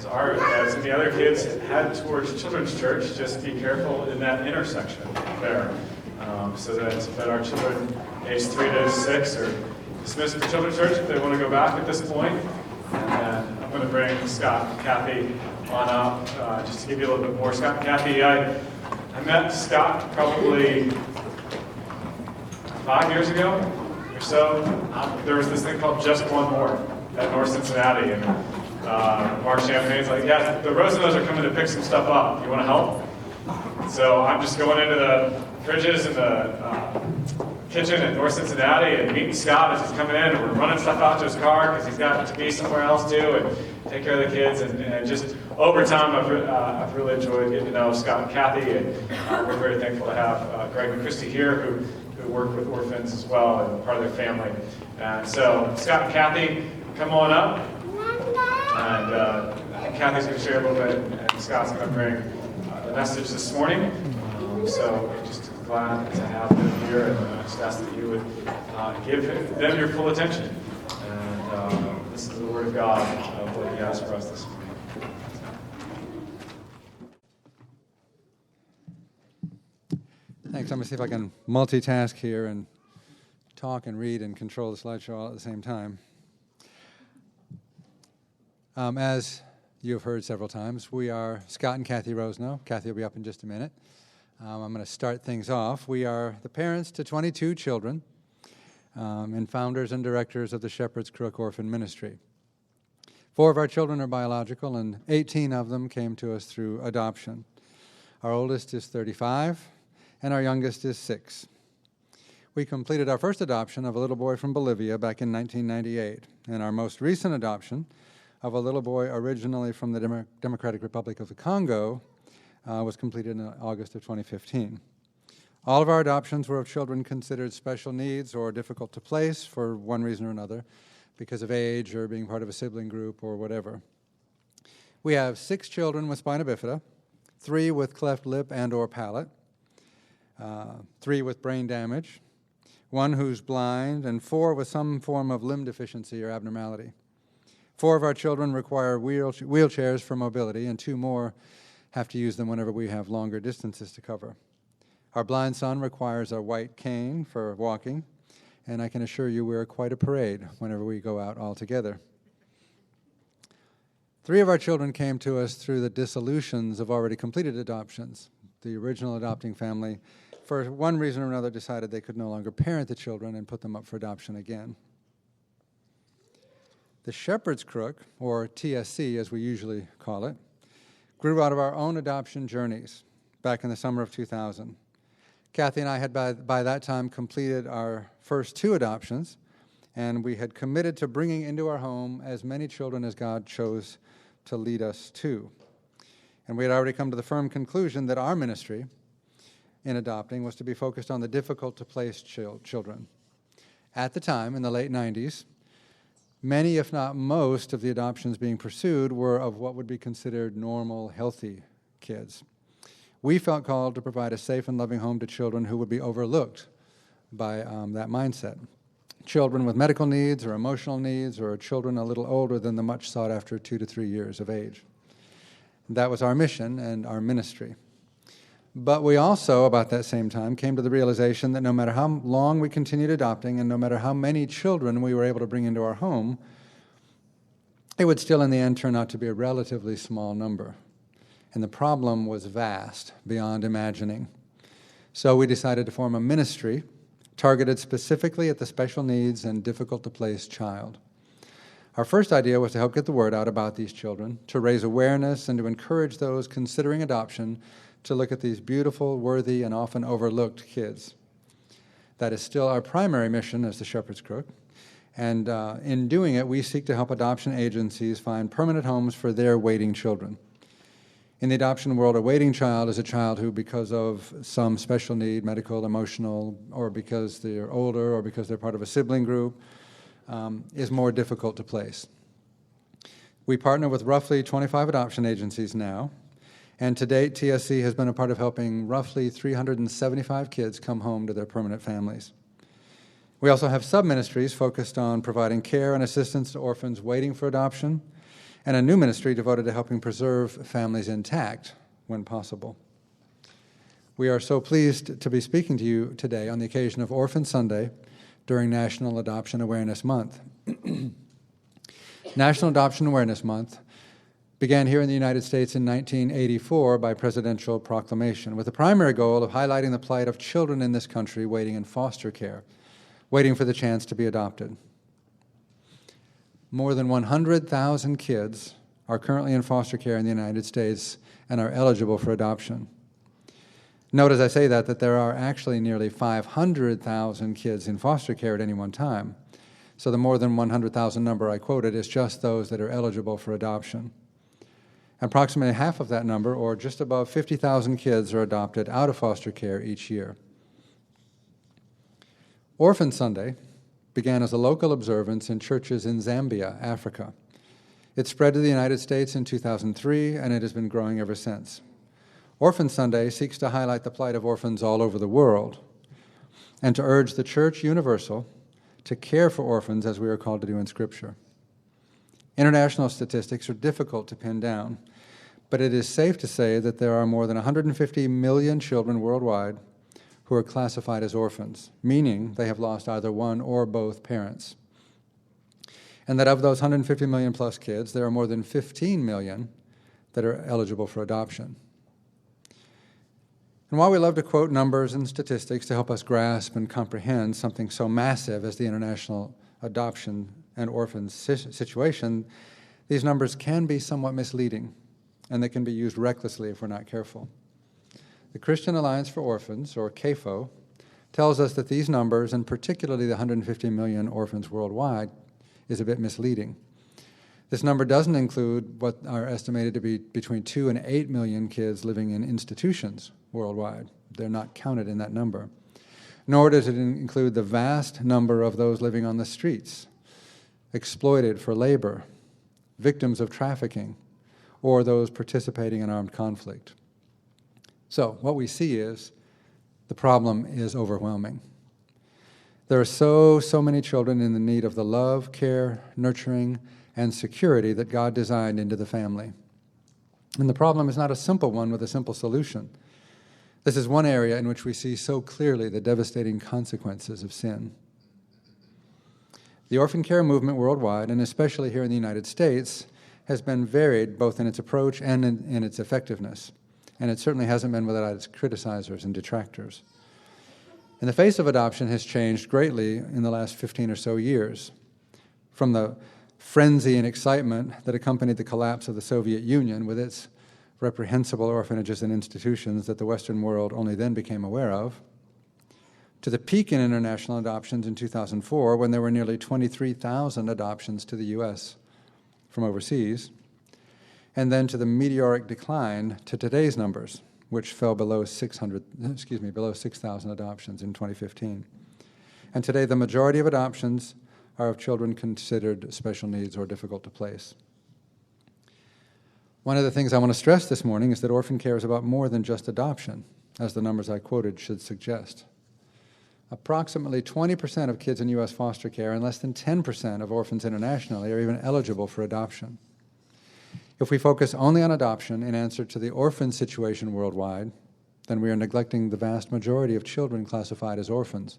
as the other kids head towards Children's Church, just be careful in that intersection there, so that our children age 3 to 6 are dismissed for Children's Church if they want to go back at this point. And then I'm going to bring Scott and Kathy on up, just to give you a little bit more. Scott and Kathy, I met Scott probably 5 years ago or so. There was this thing called Just One More at North Cincinnati, and Mark Champagne's like, yeah, the Rosenos are coming to pick some stuff up. You want to help? So I'm just going into the fridges in the kitchen at North Cincinnati and meeting Scott as he's coming in, and we're running stuff out to his car because he's got to be somewhere else too and take care of the kids. And just over time, I've really enjoyed getting to know Scott and Kathy, and we're very thankful to have Greg and Christy here who work with orphans as well and part of their family. And so Scott and Kathy, come on up. And Kathy's going to share a little bit, and Scott's going to bring the message this morning. So just glad to have them here, and just ask that you would give them your full attention. And this is the Word of God, what He has for us this morning. Thanks. I'm going to see if I can multitask here and talk and read and control the slideshow all at the same time. As you have heard several times, we are Scott and Kathy Rosenow. Kathy will be up in just a minute. I'm going to start things off. We are the parents to 22 children and founders and directors of the Shepherd's Crook Orphan Ministry. 4 of our children are biological, and 18 of them came to us through adoption. Our oldest is 35, and our youngest is 6. We completed our first adoption of a little boy from Bolivia back in 1998, and our most recent adoption of a little boy originally from the Democratic Republic of the Congo was completed in August of 2015. All of our adoptions were of children considered special needs or difficult to place for one reason or another, because of age or being part of a sibling group or whatever. We have 6 children with spina bifida, 3 with cleft lip and or palate, 3 with brain damage, 1 who's blind, and 4 with some form of limb deficiency or abnormality. 4 of our children require wheelchairs for mobility, and 2 more have to use them whenever we have longer distances to cover. Our blind son requires a white cane for walking, and I can assure you we're quite a parade whenever we go out all together. 3 of our children came to us through the dissolutions of already completed adoptions. The original adopting family, for one reason or another, decided they could no longer parent the children and put them up for adoption again. The Shepherd's Crook, or TSC as we usually call it, grew out of our own adoption journeys back in the summer of 2000. Kathy and I had by that time completed our first 2 adoptions, and we had committed to bringing into our home as many children as God chose to lead us to. And we had already come to the firm conclusion that our ministry in adopting was to be focused on the difficult-to-place children. At the time, in the late 90s, many, if not most, of the adoptions being pursued were of what would be considered normal, healthy kids. We felt called to provide a safe and loving home to children who would be overlooked by that mindset. Children with medical needs or emotional needs, or children a little older than the much sought-after 2 to 3 years of age. That was our mission and our ministry. But we also, about that same time, came to the realization that no matter how long we continued adopting and no matter how many children we were able to bring into our home, it would still in the end turn out to be a relatively small number. And the problem was vast, beyond imagining. So we decided to form a ministry targeted specifically at the special needs and difficult-to-place child. Our first idea was to help get the word out about these children, to raise awareness and to encourage those considering adoption to look at these beautiful, worthy, and often overlooked kids. That is still our primary mission as the Shepherd's Crook, and in doing it, we seek to help adoption agencies find permanent homes for their waiting children. In the adoption world, a waiting child is a child who, because of some special need, medical, emotional, or because they're older, or because they're part of a sibling group, is more difficult to place. We partner with roughly 25 adoption agencies now, and to date, TSC has been a part of helping roughly 375 kids come home to their permanent families. We also have sub-ministries focused on providing care and assistance to orphans waiting for adoption, and a new ministry devoted to helping preserve families intact when possible. We are so pleased to be speaking to you today on the occasion of Orphan Sunday during National Adoption Awareness Month. National Adoption Awareness Month began here in the United States in 1984 by presidential proclamation, with the primary goal of highlighting the plight of children in this country waiting in foster care, waiting for the chance to be adopted. More than 100,000 kids are currently in foster care in the United States and are eligible for adoption. Note as I say that there are actually nearly 500,000 kids in foster care at any one time. So the more than 100,000 number I quoted is just those that are eligible for adoption. Approximately half of that number, or just above 50,000 kids, are adopted out of foster care each year. Orphan Sunday began as a local observance in churches in Zambia, Africa. It spread to the United States in 2003, and it has been growing ever since. Orphan Sunday seeks to highlight the plight of orphans all over the world and to urge the Church Universal to care for orphans as we are called to do in Scripture. International statistics are difficult to pin down, but it is safe to say that there are more than 150 million children worldwide who are classified as orphans, meaning they have lost either one or both parents. And that of those 150 million plus kids, there are more than 15 million that are eligible for adoption. And while we love to quote numbers and statistics to help us grasp and comprehend something so massive as the international adoption and orphans situation, these numbers can be somewhat misleading, and they can be used recklessly if we're not careful. The Christian Alliance for Orphans, or CAFO, tells us that these numbers, and particularly the 150 million orphans worldwide, is a bit misleading. This number doesn't include what are estimated to be between 2 and 8 million kids living in institutions worldwide. They're not counted in that number. Nor does it include the vast number of those living on the streets, exploited for labor, victims of trafficking, or those participating in armed conflict. So what we see is the problem is overwhelming. There are so many children in the need of the love, care, nurturing, and security that God designed into the family. And the problem is not a simple one with a simple solution. This is one area in which we see so clearly the devastating consequences of sin. The orphan care movement worldwide, and especially here in the United States, has been varied both in its approach and in its effectiveness. And it certainly hasn't been without its criticizers and detractors. And the face of adoption has changed greatly in the last 15 or so years. From the frenzy and excitement that accompanied the collapse of the Soviet Union with its reprehensible orphanages and institutions that the Western world only then became aware of, to the peak in international adoptions in 2004 when there were nearly 23,000 adoptions to the U.S. from overseas, and then to the meteoric decline to today's numbers, which fell below 6,000 adoptions in 2015. And today the majority of adoptions are of children considered special needs or difficult to place. One of the things I want to stress this morning is that orphan care is about more than just adoption, as the numbers I quoted should suggest. Approximately 20% of kids in U.S. foster care and less than 10% of orphans internationally are even eligible for adoption. If we focus only on adoption in answer to the orphan situation worldwide, then we are neglecting the vast majority of children classified as orphans.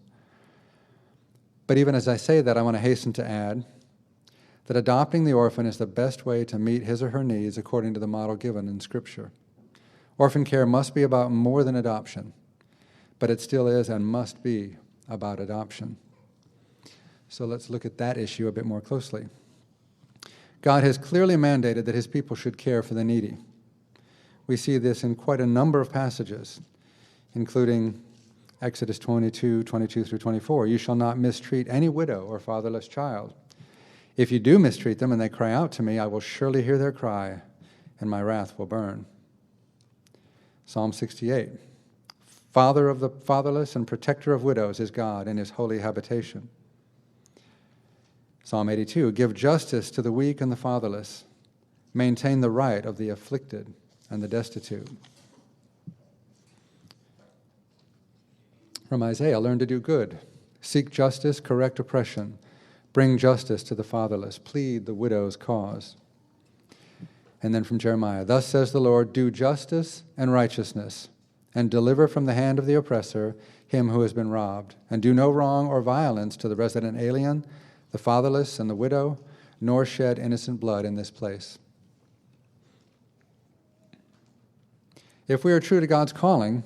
But even as I say that, I want to hasten to add that adopting the orphan is the best way to meet his or her needs according to the model given in Scripture. Orphan care must be about more than adoption, but it still is and must be about adoption. So let's look at that issue a bit more closely. God has clearly mandated that his people should care for the needy. We see this in quite a number of passages, including Exodus 22 through 24. You shall not mistreat any widow or fatherless child. If you do mistreat them and they cry out to me, I will surely hear their cry, and my wrath will burn. Psalm 68. Father of the fatherless and protector of widows is God in his holy habitation. Psalm 82. Give justice to the weak and the fatherless. Maintain the right of the afflicted and the destitute. From Isaiah, learn to do good. Seek justice, correct oppression. Bring justice to the fatherless. Plead the widow's cause. And then from Jeremiah, thus says the Lord, do justice and righteousness, and deliver from the hand of the oppressor him who has been robbed, and do no wrong or violence to the resident alien, the fatherless, and the widow, nor shed innocent blood in this place. If we are true to God's calling,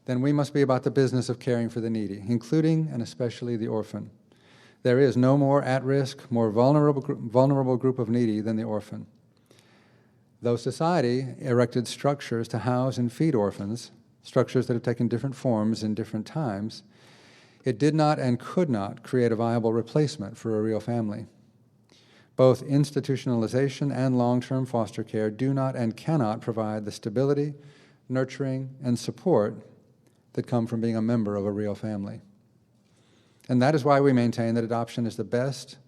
then we must be about the business of caring for the needy, including and especially the orphan. There is no more at-risk, more vulnerable group of needy than the orphan. Though society erected structures to house and feed orphans, structures that have taken different forms in different times, it did not and could not create a viable replacement for a real family. Both institutionalization and long-term foster care do not and cannot provide the stability, nurturing, and support that come from being a member of a real family. And that is why we maintain that adoption is the best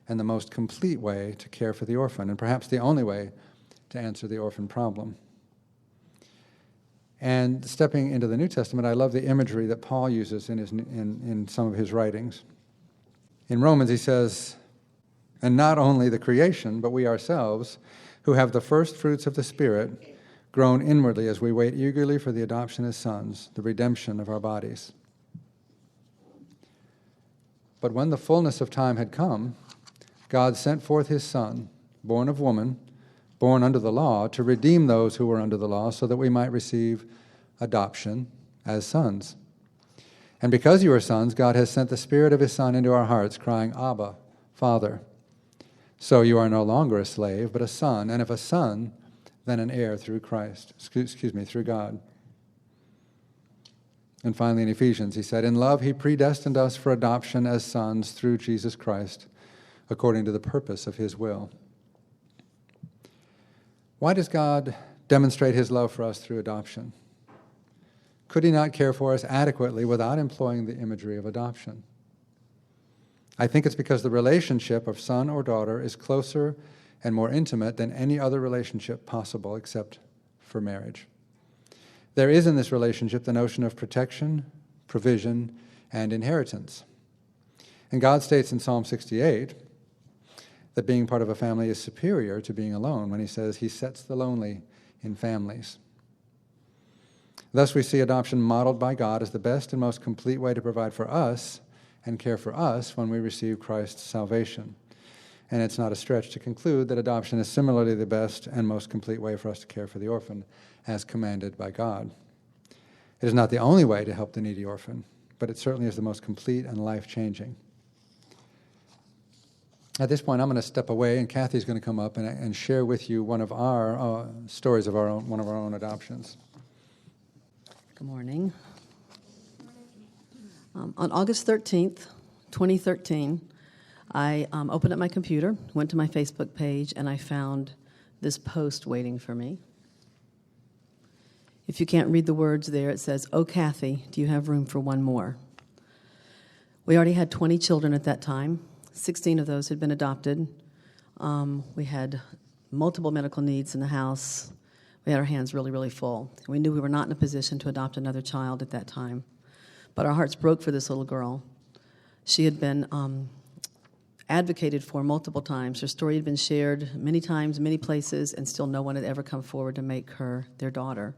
and the most complete way to care for the orphan, and perhaps the only way to answer the orphan problem. And stepping into the New Testament, I love the imagery that Paul uses in some of his writings. In Romans, he says, and not only the creation, but we ourselves, who have the first fruits of the Spirit, groan inwardly as we wait eagerly for the adoption as sons, the redemption of our bodies. But when the fullness of time had come, God sent forth his Son, born of woman, born under the law, to redeem those who were under the law, so that we might receive adoption as sons. And because you are sons, God has sent the Spirit of his Son into our hearts, crying, Abba, Father. So you are no longer a slave, but a son, and if a son, then an heir through through God. And finally in Ephesians, he said, in love he predestined us for adoption as sons through Jesus Christ, according to the purpose of his will. Why does God demonstrate his love for us through adoption? Could he not care for us adequately without employing the imagery of adoption? I think it's because the relationship of son or daughter is closer and more intimate than any other relationship possible except for marriage. There is in this relationship the notion of protection, provision, and inheritance. And God states in Psalm 68 that being part of a family is superior to being alone when he says he sets the lonely in families. Thus we see adoption modeled by God as the best and most complete way to provide for us and care for us when we receive Christ's salvation. And it's not a stretch to conclude that adoption is similarly the best and most complete way for us to care for the orphan, as commanded by God. It is not the only way to help the needy orphan, but it certainly is the most complete and life-changing. At this point, I'm going to step away, and Kathy's going to come up and share with you one of our stories of one of our own adoptions. Good morning. On August 13th, 2013, I opened up my computer, went to my Facebook page, and I found this post waiting for me. If you can't read the words there, it says, "Oh, Kathy, do you have room for one more?" We already had 20 children at that time. 16 of those had been adopted. We had multiple medical needs in the house. We had our hands really, really full. We knew we were not in a position to adopt another child at that time. But our hearts broke for this little girl. She had been advocated for multiple times. Her story had been shared many times, many places, and still no one had ever come forward to make her their daughter.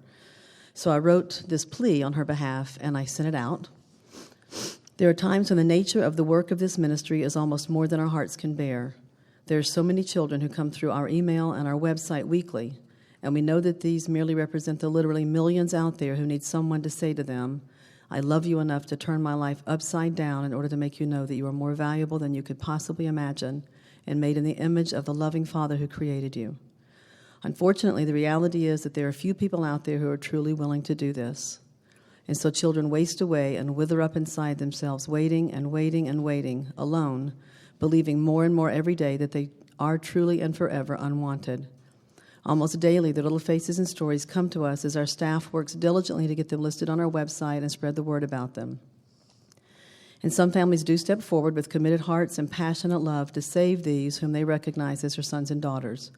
So I wrote this plea on her behalf, and I sent it out. There are times when the nature of the work of this ministry is almost more than our hearts can bear. There are so many children who come through our email and our website weekly, and we know that these merely represent the literally millions out there who need someone to say to them, "I love you enough to turn my life upside down in order to make you know that you are more valuable than you could possibly imagine and made in the image of the loving Father who created you." Unfortunately, the reality is that there are few people out there who are truly willing to do this. And so children waste away and wither up inside themselves, waiting and waiting and waiting, alone, believing more and more every day that they are truly and forever unwanted. Almost daily, their little faces and stories come to us as our staff works diligently to get them listed on our website and spread the word about them. And some families do step forward with committed hearts and passionate love to save these whom they recognize as their sons and daughters.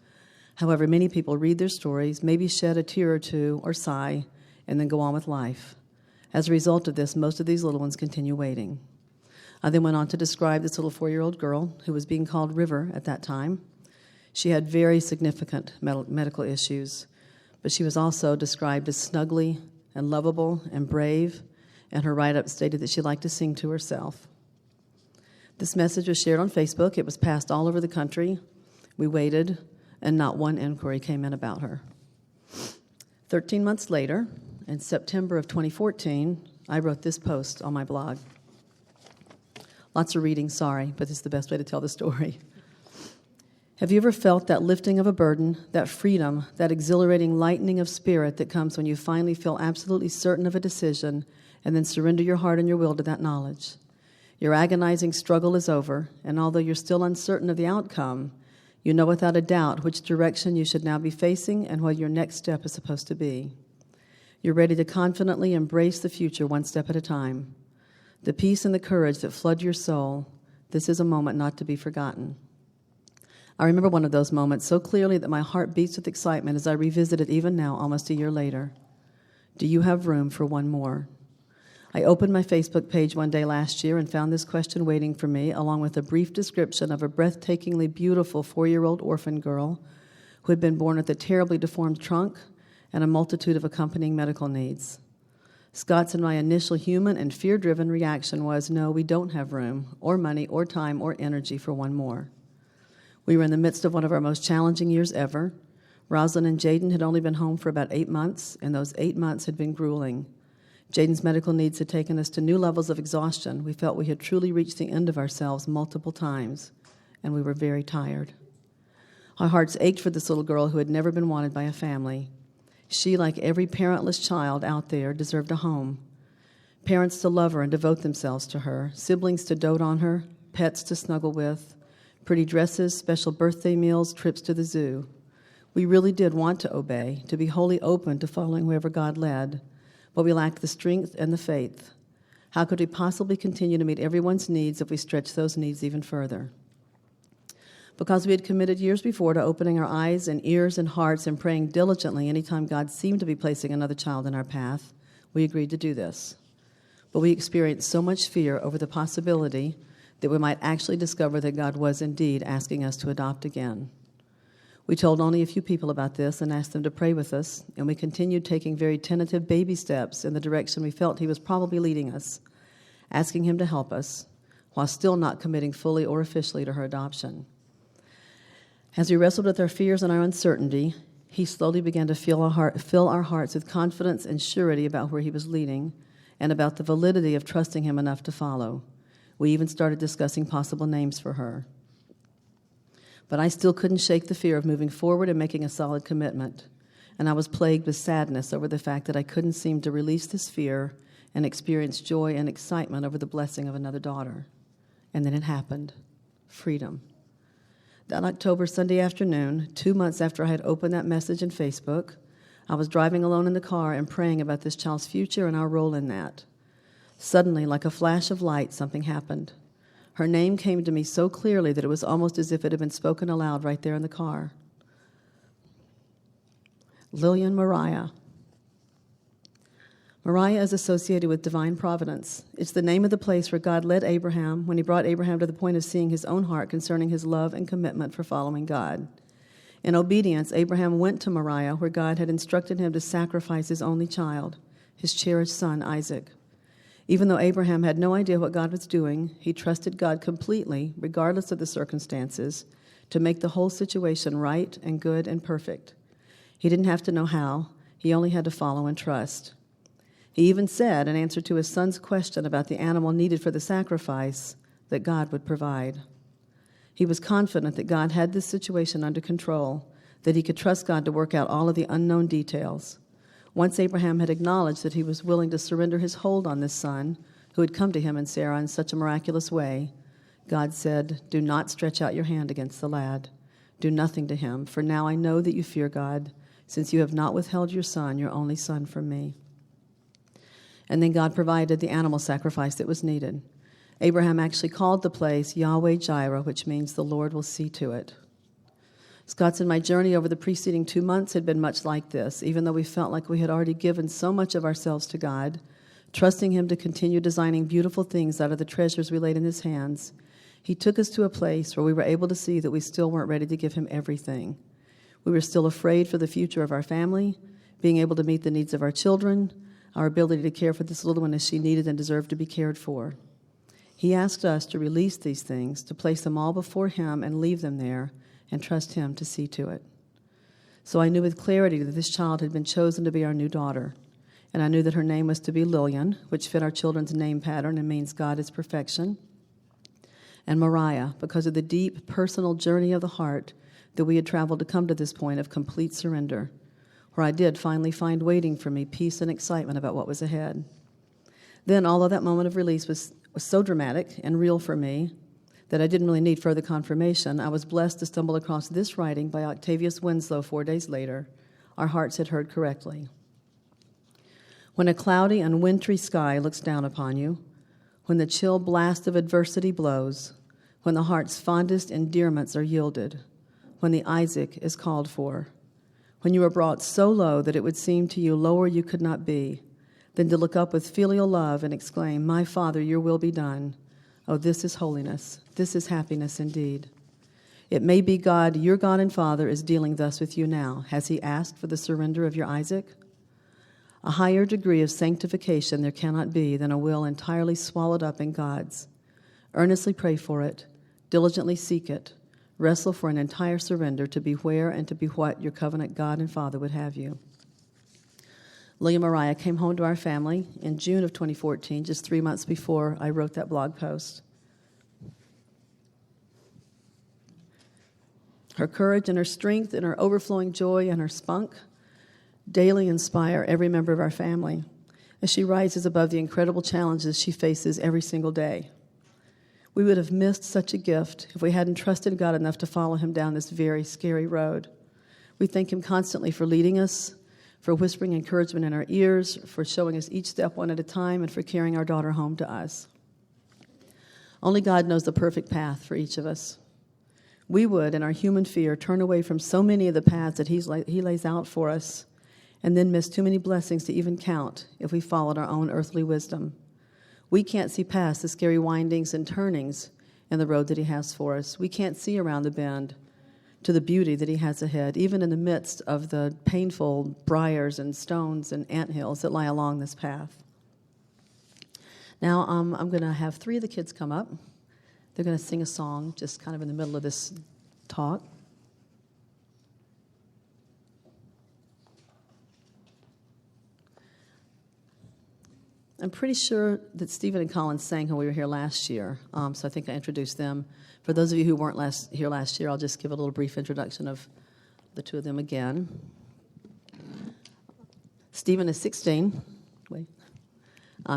However, many people read their stories, maybe shed a tear or two or sigh, and then go on with life. As a result of this, most of these little ones continue waiting. I then went on to describe this little 4-year-old girl who was being called River at that time. She had very significant medical issues, but she was also described as snuggly and lovable and brave, and her write-up stated that she liked to sing to herself. This message was shared on Facebook. It was passed all over the country. We waited, and not one inquiry came in about her. 13 months later, in September of 2014, I wrote this post on my blog. Lots of reading, sorry, but this is the best way to tell the story. Have you ever felt that lifting of a burden, that freedom, that exhilarating lightening of spirit that comes when you finally feel absolutely certain of a decision and then surrender your heart and your will to that knowledge? Your agonizing struggle is over, and although you're still uncertain of the outcome, you know without a doubt which direction you should now be facing and what your next step is supposed to be. You're ready to confidently embrace the future one step at a time. The peace and the courage that flood your soul, this is a moment not to be forgotten. I remember one of those moments so clearly that my heart beats with excitement as I revisit it even now, almost a year later. Do you have room for one more? I opened my Facebook page one day last year and found this question waiting for me, along with a brief description of a breathtakingly beautiful 4-year-old orphan girl who had been born with a terribly deformed trunk and a multitude of accompanying medical needs. Scott's and my initial human and fear-driven reaction was, no, we don't have room, or money, or time, or energy for one more. We were in the midst of one of our most challenging years ever. Rosalind and Jaden had only been home for about 8 months, and those 8 months had been grueling. Jaden's medical needs had taken us to new levels of exhaustion. We felt we had truly reached the end of ourselves multiple times, and we were very tired. Our hearts ached for this little girl who had never been wanted by a family. She, like every parentless child out there, deserved a home. Parents to love her and devote themselves to her, siblings to dote on her, pets to snuggle with, pretty dresses, special birthday meals, trips to the zoo. We really did want to obey, to be wholly open to following wherever God led, but we lacked the strength and the faith. How could we possibly continue to meet everyone's needs if we stretched those needs even further? Because we had committed years before to opening our eyes and ears and hearts and praying diligently anytime God seemed to be placing another child in our path, we agreed to do this. But we experienced so much fear over the possibility that we might actually discover that God was indeed asking us to adopt again. We told only a few people about this and asked them to pray with us, and we continued taking very tentative baby steps in the direction we felt He was probably leading us, asking Him to help us, while still not committing fully or officially to her adoption. As we wrestled with our fears and our uncertainty, He slowly began to fill our hearts with confidence and surety about where He was leading and about the validity of trusting Him enough to follow. We even started discussing possible names for her. But I still couldn't shake the fear of moving forward and making a solid commitment, and I was plagued with sadness over the fact that I couldn't seem to release this fear and experience joy and excitement over the blessing of another daughter. And then it happened. Freedom. That October Sunday afternoon, 2 months after I had opened that message in Facebook, I was driving alone in the car and praying about this child's future and our role in that. Suddenly, like a flash of light, something happened. Her name came to me so clearly that it was almost as if it had been spoken aloud right there in the car. Lillian Mariah. Mariah is associated with divine providence. It's the name of the place where God led Abraham when He brought Abraham to the point of seeing his own heart concerning his love and commitment for following God. In obedience, Abraham went to Moriah, where God had instructed him to sacrifice his only child, his cherished son, Isaac. Even though Abraham had no idea what God was doing, he trusted God completely, regardless of the circumstances, to make the whole situation right and good and perfect. He didn't have to know how. He only had to follow and trust. He even said, in answer to his son's question about the animal needed for the sacrifice, that God would provide. He was confident that God had this situation under control, that he could trust God to work out all of the unknown details. Once Abraham had acknowledged that he was willing to surrender his hold on this son, who had come to him and Sarah in such a miraculous way, God said, "Do not stretch out your hand against the lad. Do nothing to him, for now I know that you fear God, since you have not withheld your son, your only son, from me." And then God provided the animal sacrifice that was needed. Abraham actually called the place Yahweh Jireh, which means the Lord will see to it. Scott's and my journey over the preceding 2 months had been much like this, even though we felt like we had already given so much of ourselves to God, trusting Him to continue designing beautiful things out of the treasures we laid in His hands. He took us to a place where we were able to see that we still weren't ready to give him everything. We were still afraid for the future of our family, being able to meet the needs of our children, our ability to care for this little one as she needed and deserved to be cared for. He asked us to release these things, to place them all before him and leave them there and trust him to see to it. So I knew with clarity that this child had been chosen to be our new daughter, and I knew that her name was to be Lillian, which fit our children's name pattern and means God is perfection, and Mariah, because of the deep personal journey of the heart that we had traveled to come to this point of complete surrender, where I did finally find waiting for me peace and excitement about what was ahead. Then, although that moment of release was so dramatic and real for me that I didn't really need further confirmation, I was blessed to stumble across this writing by Octavius Winslow 4 days later. Our hearts had heard correctly. When a cloudy and wintry sky looks down upon you, when the chill blast of adversity blows, when the heart's fondest endearments are yielded, when the Isaac is called for, when you are brought so low that it would seem to you lower you could not be, than to look up with filial love and exclaim, "My Father, your will be done." Oh, this is holiness. This is happiness indeed. It may be God, your God and Father, is dealing thus with you now. Has he asked for the surrender of your Isaac? A higher degree of sanctification there cannot be than a will entirely swallowed up in God's. Earnestly pray for it. Diligently seek it. Wrestle for an entire surrender to be where and to be what your covenant God and Father would have you. Lillian Mariah came home to our family in June of 2014, just 3 months before I wrote that blog post. Her courage and her strength and her overflowing joy and her spunk daily inspire every member of our family as she rises above the incredible challenges she faces every single day. We would have missed such a gift if we hadn't trusted God enough to follow him down this very scary road. We thank him constantly for leading us, for whispering encouragement in our ears, for showing us each step one at a time, and for carrying our daughter home to us. Only God knows the perfect path for each of us. We would, in our human fear, turn away from so many of the paths that he lays out for us, and then miss too many blessings to even count if we followed our own earthly wisdom. We can't see past the scary windings and turnings in the road that he has for us. We can't see around the bend to the beauty that he has ahead, even in the midst of the painful briars and stones and anthills that lie along this path. Now, I'm going to have 3 of the kids come up. They're going to sing a song just kind of in the middle of this talk. I'm pretty sure that Stephen and Colin sang when we were here last year, so I think I introduced them. For those of you who weren't here last year, I'll just give a little brief introduction of the 2 of them again. Stephen is 16.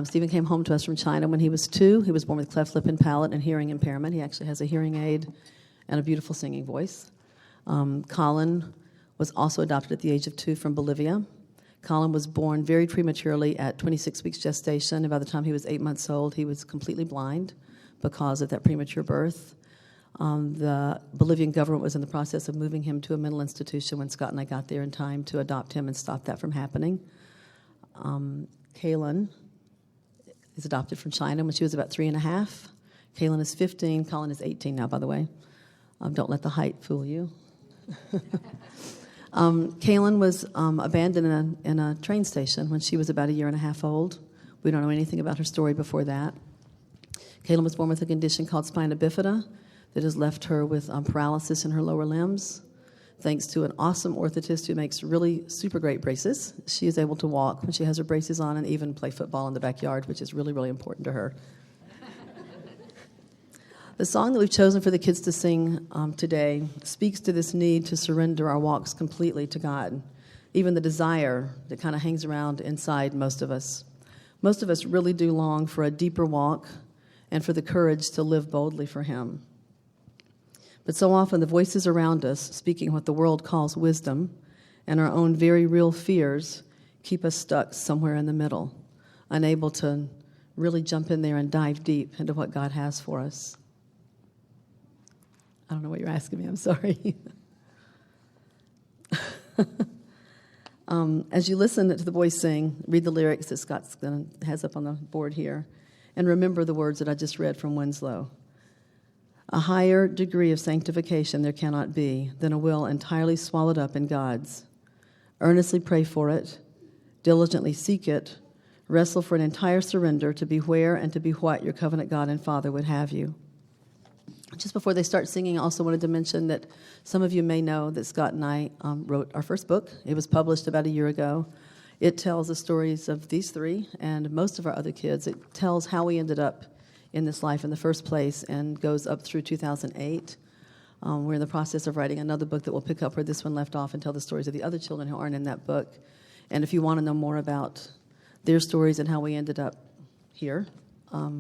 Stephen came home to us from China when he was 2. He was born with cleft lip and palate and hearing impairment. He actually has a hearing aid and a beautiful singing voice. Colin was also adopted at the age of 2 from Bolivia. Colin was born very prematurely at 26 weeks gestation, and by the time he was 8 months old, he was completely blind because of that premature birth. The Bolivian government was in the process of moving him to a mental institution when Scott and I got there in time to adopt him and stop that from happening. Kaylin is adopted from China when she was about 3.5. Kaylin is 15. Colin is 18 now, by the way. Don't let the height fool you. Kaylin was abandoned in a train station when she was about 1.5 years old. We don't know anything about her story before that. Kaylin was born with a condition called spina bifida that has left her with paralysis in her lower limbs. Thanks to an awesome orthotist who makes really super great braces, she is able to walk when she has her braces on and even play football in the backyard, which is really, really important to her. The song that we've chosen for the kids to sing today speaks to this need to surrender our walks completely to God, even the desire that kind of hangs around inside most of us. Most of us really do long for a deeper walk and for the courage to live boldly for him. But so often the voices around us, speaking what the world calls wisdom, and our own very real fears, keep us stuck somewhere in the middle, unable to really jump in there and dive deep into what God has for us. I don't know what you're asking me, I'm sorry. As you listen to the boys sing, read the lyrics that Scott has up on the board here, and remember the words that I just read from Winslow. A higher degree of sanctification there cannot be than a will entirely swallowed up in God's. Earnestly pray for it, diligently seek it, wrestle for an entire surrender to be where and to be what your covenant God and Father would have you. Just before they start singing, I also wanted to mention that some of you may know that Scott and I wrote our first book. It was published about a year ago. It tells the stories of these three and most of our other kids. It tells how we ended up in this life in the first place and goes up through 2008. We're in the process of writing another book that will pick up where this one left off and tell the stories of the other children who aren't in that book. And if you want to know more about their stories and how we ended up here,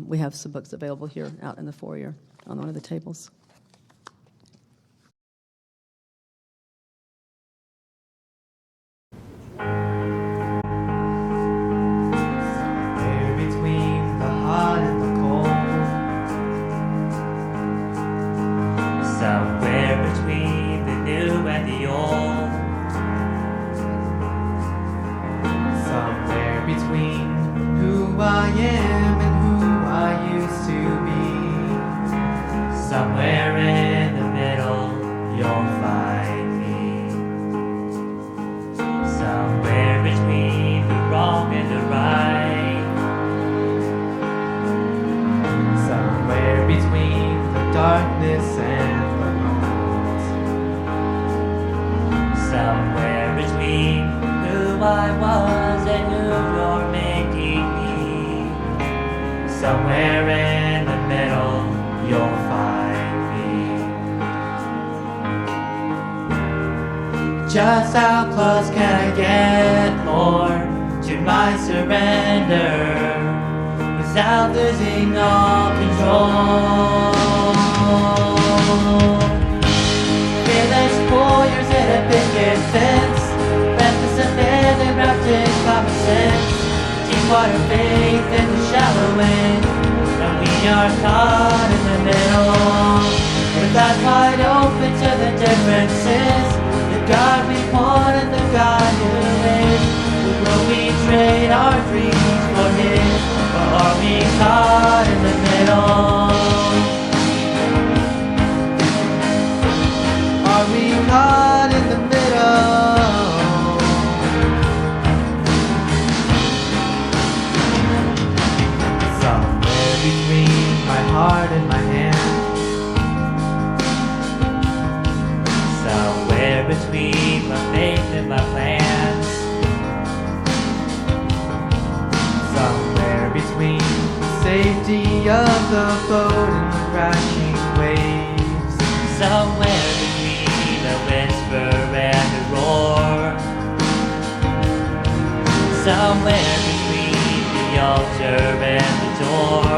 we have some books available here out in the foyer on one of the tables. Somewhere between the hot and the cold, somewhere between the new and the old, somewhere between who I am and who I used to be, somewhere in the middle you'll find me, somewhere between the wrong and the right, somewhere between the darkness and the light, somewhere between who I was and who you're making me, somewhere in the middle you'll find me. Just how close can I get, Lord, to my surrender without losing all control? Fearless warriors in a picket fence, breathless abandon wrapped in common sense, deep water faith in the shallow end, and we are caught in the middle, with eyes wide open to the differences, the God we want and the God who is. Will we trade our dreams for His, or are we caught in the middle? Are we caught in the middle? Somewhere between my heart and my hand, somewhere between my faith and my plans, somewhere between the safety of the boat and the crashing waves, somewhere between the whisper and the roar, somewhere between the altar and the door,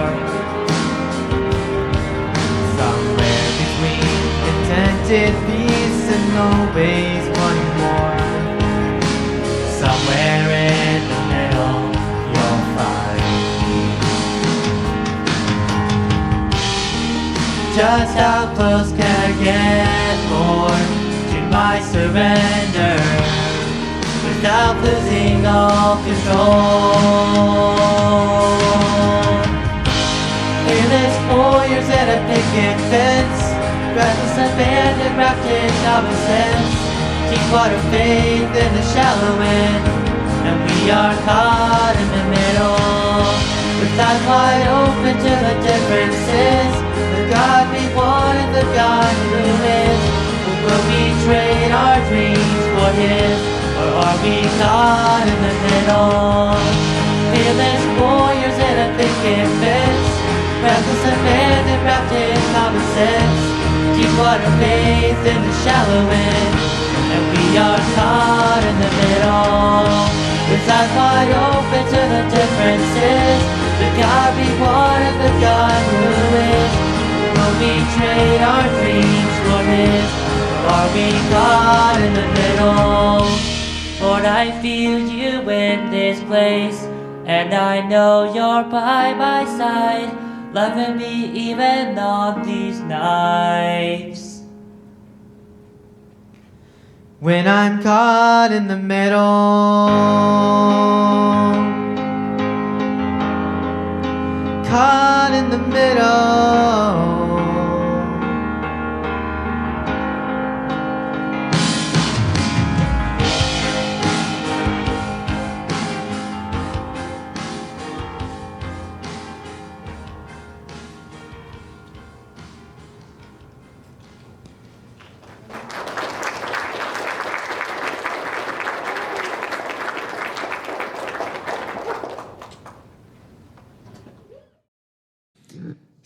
somewhere between contented peace and always wanting more, somewhere in the middle you'll find me. Just how close can I get, Lord, to my surrender without losing all control? Fearless warriors at a picket fence, breathless abandon wrapped in common sense, deep water faith in the shallow end, and we are caught in the middle, with eyes wide open to the differences, the God we want and the God who is. Will we trade our dreams for His, or are we caught in the middle? Fearless warriors in a picket fence, breathless abandon wrapped in common sense, deep water faith in the shallow end, and we are caught in the middle, with eyes wide open to the differences, the God we want and the God who is. Will we trade our dreams for His, or are we caught in the middle? Lord, I feel You in this place, and I know You're by my side, loving me even on these nights. When I'm caught in the middle, caught in the middle,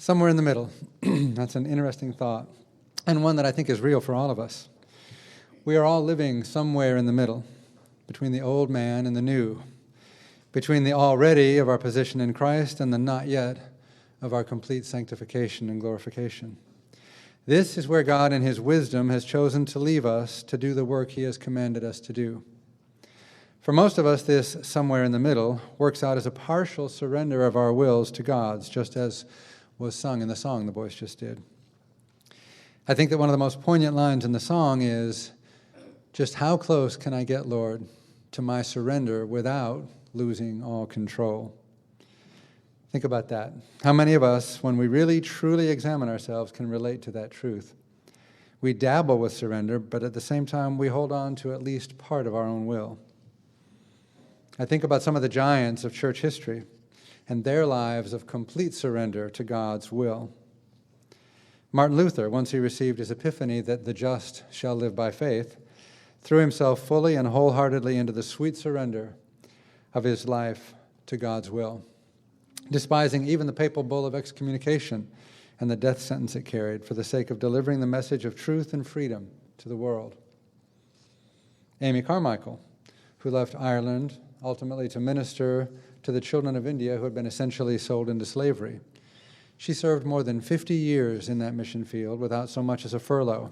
Somewhere in the middle. That's an interesting thought, and one that I think is real for all of us. We are all living somewhere in the middle, between the old man and the new, between the already of our position in Christ and the not yet of our complete sanctification and glorification. This is where God in his wisdom has chosen to leave us to do the work he has commanded us to do. For most of us, this somewhere in the middle works out as a partial surrender of our wills to God's, just as was sung in the song the boys just did. I think that one of the most poignant lines in the song is, just how close can I get, Lord, to my surrender without losing all control? Think about that. How many of us, when we really truly examine ourselves, can relate to that truth? We dabble with surrender, but at the same time, we hold on to at least part of our own will. I think about some of the giants of church history and their lives of complete surrender to God's will. Martin Luther, once he received his epiphany that the just shall live by faith, threw himself fully and wholeheartedly into the sweet surrender of his life to God's will, despising even the papal bull of excommunication and the death sentence it carried for the sake of delivering the message of truth and freedom to the world. Amy Carmichael, who left Ireland ultimately to minister to the children of India who had been essentially sold into slavery. She served more than 50 years in that mission field without so much as a furlough,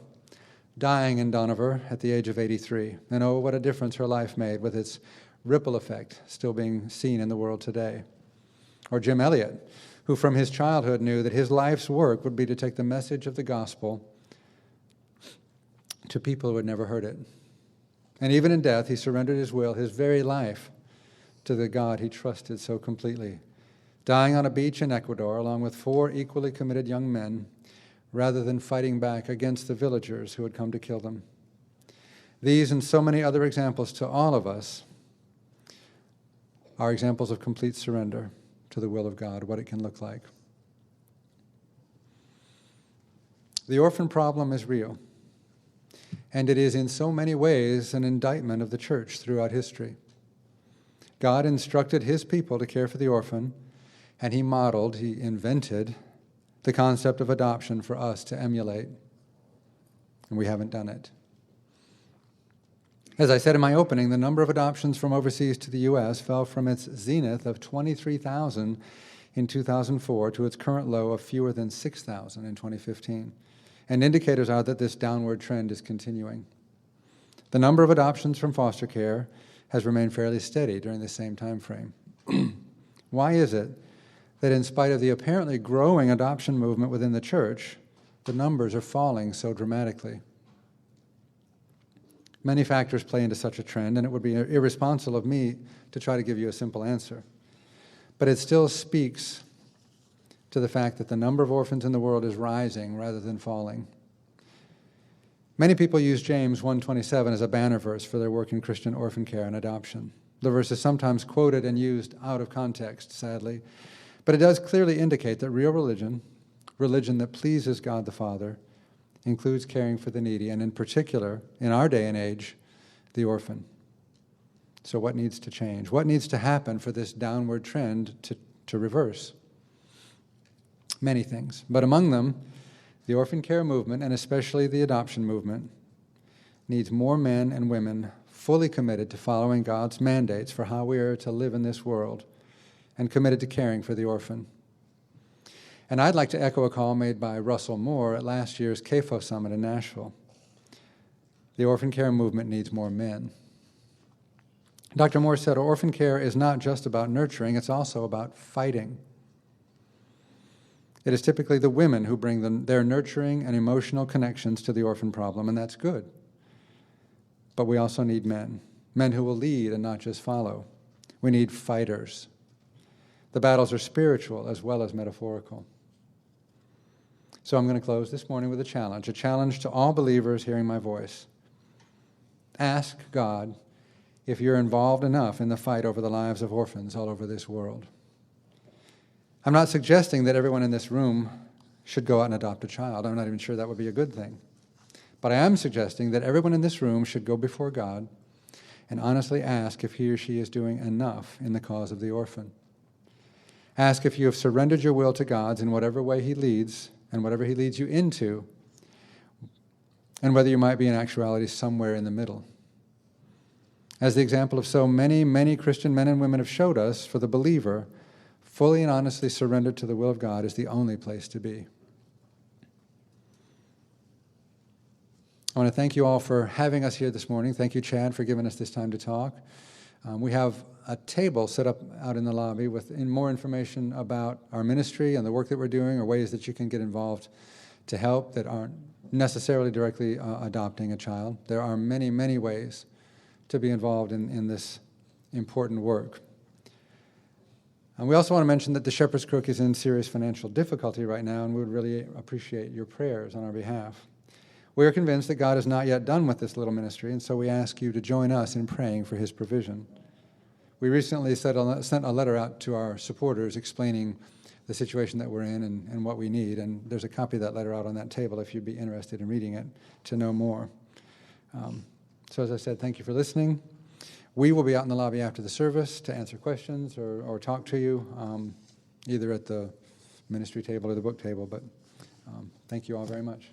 dying in Dohnavur at the age of 83. And oh, what a difference her life made, with its ripple effect still being seen in the world today. Or Jim Elliot, who from his childhood knew that his life's work would be to take the message of the gospel to people who had never heard it. And even in death, he surrendered his will, his very life, to the God he trusted so completely, dying on a beach in Ecuador along with 4 equally committed young men, rather than fighting back against the villagers who had come to kill them. These and so many other examples to all of us are examples of complete surrender to the will of God, what it can look like. The orphan problem is real, and it is in so many ways an indictment of the church throughout history. God instructed his people to care for the orphan, and he invented the concept of adoption for us to emulate, and we haven't done it. As I said in my opening, the number of adoptions from overseas to the U.S. fell from its zenith of 23,000 in 2004 to its current low of fewer than 6,000 in 2015, and indicators are that this downward trend is continuing. The number of adoptions from foster care has remained fairly steady during the same time frame. Why is it that in spite of the apparently growing adoption movement within the church, the numbers are falling so dramatically? Many factors play into such a trend, and it would be irresponsible of me to try to give you a simple answer. But it still speaks to the fact that the number of orphans in the world is rising rather than falling. Many people use James 1:27 as a banner verse for their work in Christian orphan care and adoption. The verse is sometimes quoted and used out of context, sadly, but it does clearly indicate that real religion that pleases God the Father, includes caring for the needy, and in particular, in our day and age, the orphan. So what needs to change? What needs to happen for this downward trend to reverse? Many things, but among them, the orphan care movement, and especially the adoption movement, needs more men and women fully committed to following God's mandates for how we are to live in this world, and committed to caring for the orphan. And I'd like to echo a call made by Russell Moore at last year's CAFO Summit in Nashville. The orphan care movement needs more men. Dr. Moore said, orphan care is not just about nurturing, it's also about fighting. It is typically the women who bring their nurturing and emotional connections to the orphan problem, and that's good. But we also need men who will lead and not just follow. We need fighters. The battles are spiritual as well as metaphorical. So I'm going to close this morning with a challenge to all believers hearing my voice. Ask God if you're involved enough in the fight over the lives of orphans all over this world. I'm not suggesting that everyone in this room should go out and adopt a child. I'm not even sure that would be a good thing. But I am suggesting that everyone in this room should go before God and honestly ask if he or she is doing enough in the cause of the orphan. Ask if you have surrendered your will to God's in whatever way He leads and whatever He leads you into, and whether you might be in actuality somewhere in the middle. As the example of so many, many Christian men and women have showed us, for the believer, fully and honestly surrendered to the will of God is the only place to be. I want to thank you all for having us here this morning. Thank you, Chad, for giving us this time to talk. We have a table set up out in the lobby with more information about our ministry and the work that we're doing, or ways that you can get involved to help that aren't necessarily directly adopting a child. There are many, many ways to be involved in this important work. And we also want to mention that the Shepherd's Crook is in serious financial difficulty right now, and we would really appreciate your prayers on our behalf. We are convinced that God is not yet done with this little ministry, and so we ask you to join us in praying for His provision. We recently sent a letter out to our supporters explaining the situation that we're in and what we need, and there's a copy of that letter out on that table if you'd be interested in reading it to know more. So as I said, thank you for listening. We will be out in the lobby after the service to answer questions or talk to you, either at the ministry table or the book table, but thank you all very much.